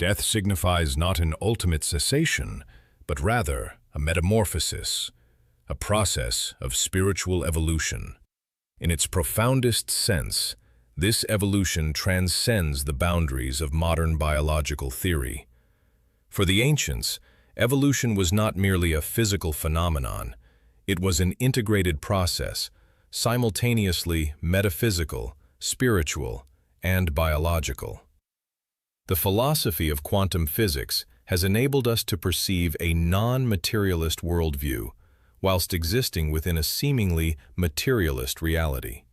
Death signifies not an ultimate cessation, but rather a metamorphosis, a process of spiritual evolution. In its profoundest sense, this evolution transcends the boundaries of modern biological theory. For the ancients, evolution was not merely a physical phenomenon, it was an integrated process, simultaneously metaphysical, spiritual, and biological. The philosophy of quantum physics has enabled us to perceive a non-materialist worldview, whilst existing within a seemingly materialist reality.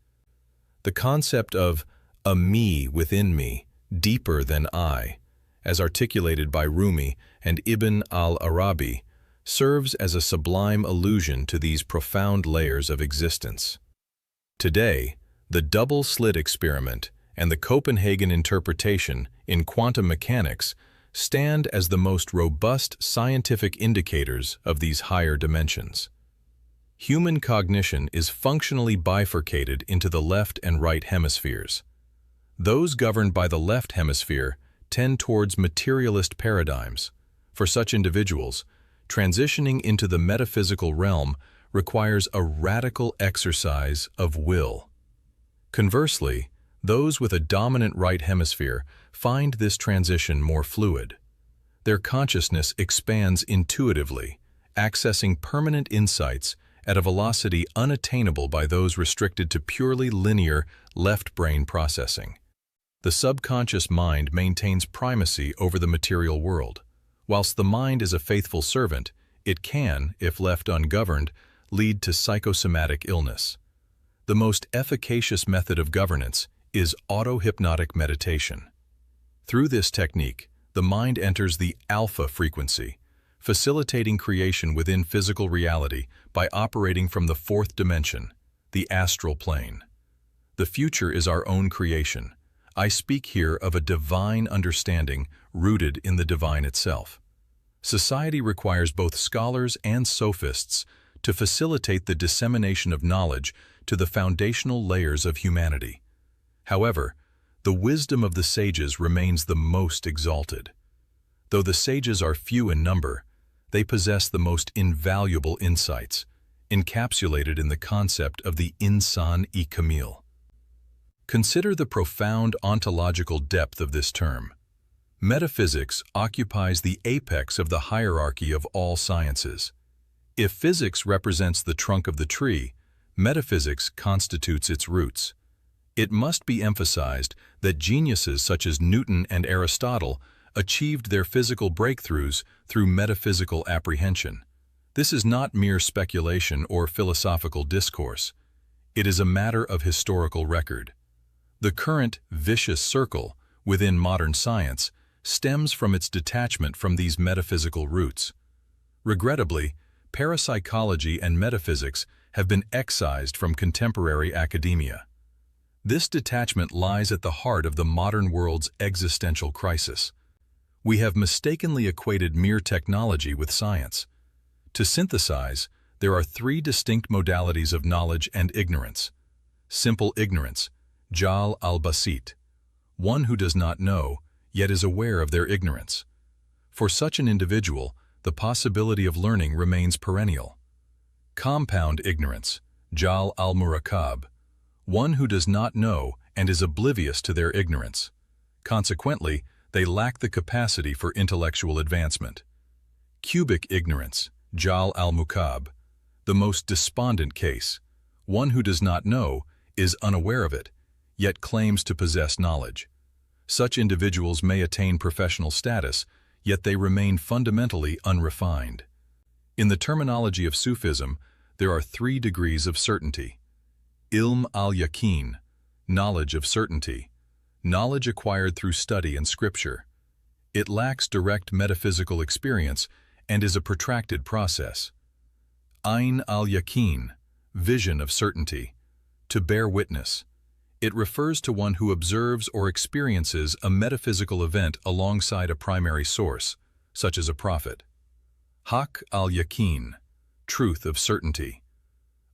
The concept of a me within me, deeper than I, as articulated by Rumi and Ibn al-Arabi, serves as a sublime allusion to these profound layers of existence. Today, the double-slit experiment and the Copenhagen interpretation in quantum mechanics stand as the most robust scientific indicators of these higher dimensions. Human cognition is functionally bifurcated into the left and right hemispheres. Those governed by the left hemisphere tend towards materialist paradigms. For such individuals, transitioning into the metaphysical realm requires a radical exercise of will. Conversely, those with a dominant right hemisphere find this transition more fluid. Their consciousness expands intuitively, accessing permanent insights at a velocity unattainable by those restricted to purely linear left brain processing. The subconscious mind maintains primacy over the material world. Whilst the mind is a faithful servant, it can, if left ungoverned, lead to psychosomatic illness. The most efficacious method of governance is auto-hypnotic meditation. Through this technique, the mind enters the alpha frequency, facilitating creation within physical reality by operating from the fourth dimension, the astral plane. The future is our own creation. I speak here of a divine understanding rooted in the divine itself. Society requires both scholars and sophists to facilitate the dissemination of knowledge to the foundational layers of humanity. However, the wisdom of the sages remains the most exalted. Though the sages are few in number, they possess the most invaluable insights, encapsulated in the concept of the insan-i-kamil. Consider the profound ontological depth of this term. Metaphysics occupies the apex of the hierarchy of all sciences. If physics represents the trunk of the tree, metaphysics constitutes its roots. It must be emphasized that geniuses such as Newton and Aristotle achieved their physical breakthroughs through metaphysical apprehension. This is not mere speculation or philosophical discourse. It is a matter of historical record. The current vicious circle within modern science stems from its detachment from these metaphysical roots. Regrettably, parapsychology and metaphysics have been excised from contemporary academia. This detachment lies at the heart of the modern world's existential crisis. We have mistakenly equated mere technology with science. To synthesize, there are three distinct modalities of knowledge and ignorance. Simple ignorance, Jahl al-Basit, one who does not know, yet is aware of their ignorance. For such an individual, the possibility of learning remains perennial. Compound ignorance, Jahl al-Murakkab, one who does not know and is oblivious to their ignorance. Consequently, they lack the capacity for intellectual advancement. Cubic ignorance, Jahl al-Mukkab, the most despondent case, one who does not know, is unaware of it, yet claims to possess knowledge. Such individuals may attain professional status, yet they remain fundamentally unrefined. In the terminology of Sufism, there are 3 degrees of certainty. Ilm al-Yaqeen, knowledge of certainty, knowledge acquired through study and scripture. It lacks direct metaphysical experience and is a protracted process. Ayn al-Yaqeen, vision of certainty, to bear witness. It refers to one who observes or experiences a metaphysical event alongside a primary source, such as a prophet. Haqq al-Yaqeen, truth of certainty,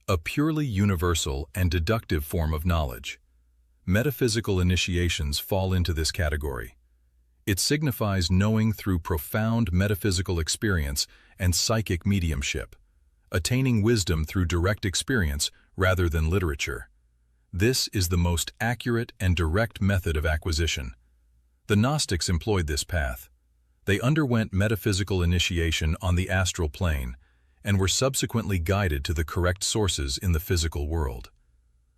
a purely universal and deductive form of knowledge. Metaphysical initiations fall into this category. It signifies knowing through profound metaphysical experience and psychic mediumship, attaining wisdom through direct experience rather than literature. This is the most accurate and direct method of acquisition. The Gnostics employed this path. They underwent metaphysical initiation on the astral plane and were subsequently guided to the correct sources in the physical world.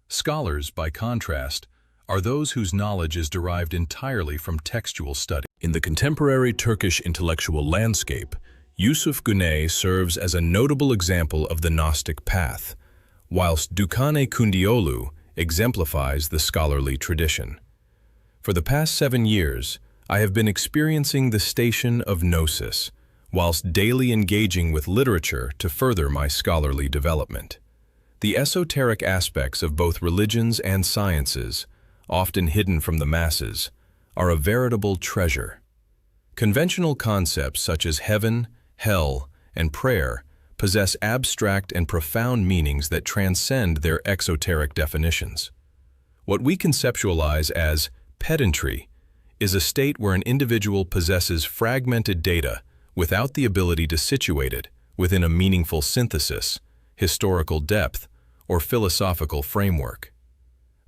Scholars, by contrast, are those whose knowledge is derived entirely from textual study. In the contemporary Turkish intellectual landscape, Yusuf Güney serves as a notable example of the Gnostic path, whilst Dukane Kundiolu exemplifies the scholarly tradition. For the past 7 years, I have been experiencing the station of gnosis, whilst daily engaging with literature to further my scholarly development. The esoteric aspects of both religions and sciences, often hidden from the masses, are a veritable treasure. Conventional concepts such as heaven, hell, and prayer possess abstract and profound meanings that transcend their exoteric definitions. What we conceptualize as pedantry is a state where an individual possesses fragmented data without the ability to situate it within a meaningful synthesis, historical depth, or philosophical framework.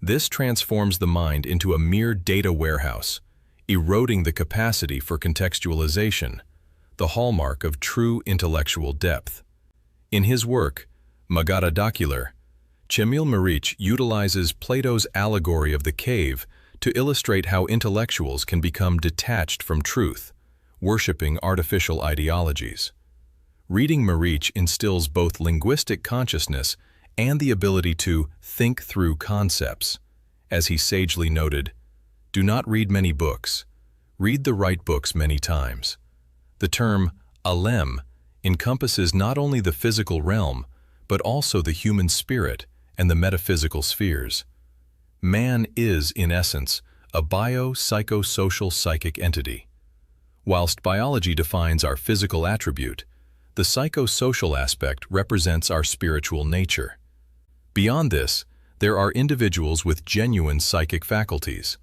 This transforms the mind into a mere data warehouse, eroding the capacity for contextualization, the hallmark of true intellectual depth. In his work, Magadadokular, Cemil Meriç utilizes Plato's allegory of the cave to illustrate how intellectuals can become detached from truth, worshipping artificial ideologies. Reading Meriç instills both linguistic consciousness and the ability to think through concepts. As he sagely noted, "Do not read many books. Read the right books many times." The term alem encompasses not only the physical realm, but also the human spirit and the metaphysical spheres. Man is, in essence, a bio-psychosocial psychic entity. Whilst biology defines our physical attribute, the psychosocial aspect represents our spiritual nature. Beyond this, there are individuals with genuine psychic faculties.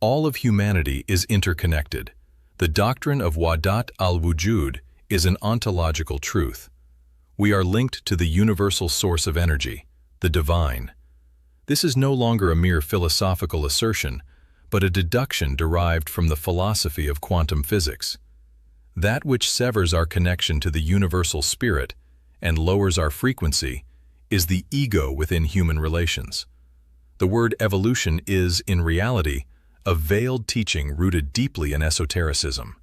All of humanity is interconnected. The doctrine of Wadat al-Wujud is an ontological truth. We are linked to the universal source of energy, the divine. This is no longer a mere philosophical assertion, but a deduction derived from the philosophy of quantum physics. That which severs our connection to the universal spirit and lowers our frequency is the ego within human relations. The word evolution is, in reality, a veiled teaching rooted deeply in esotericism.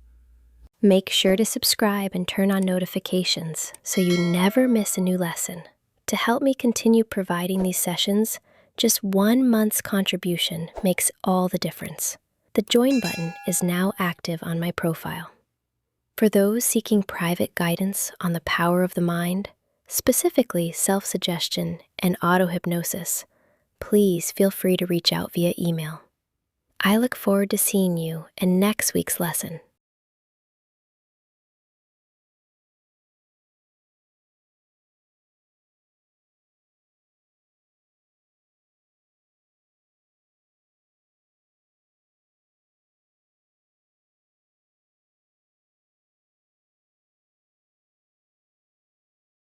Make sure to subscribe and turn on notifications so you never miss a new lesson. To help me continue providing these sessions, just 1 month's contribution makes all the difference. The join button is now active on my profile. For those seeking private guidance on the power of the mind, specifically self-suggestion and auto-hypnosis, please feel free to reach out via email. I look forward to seeing you in next week's lesson.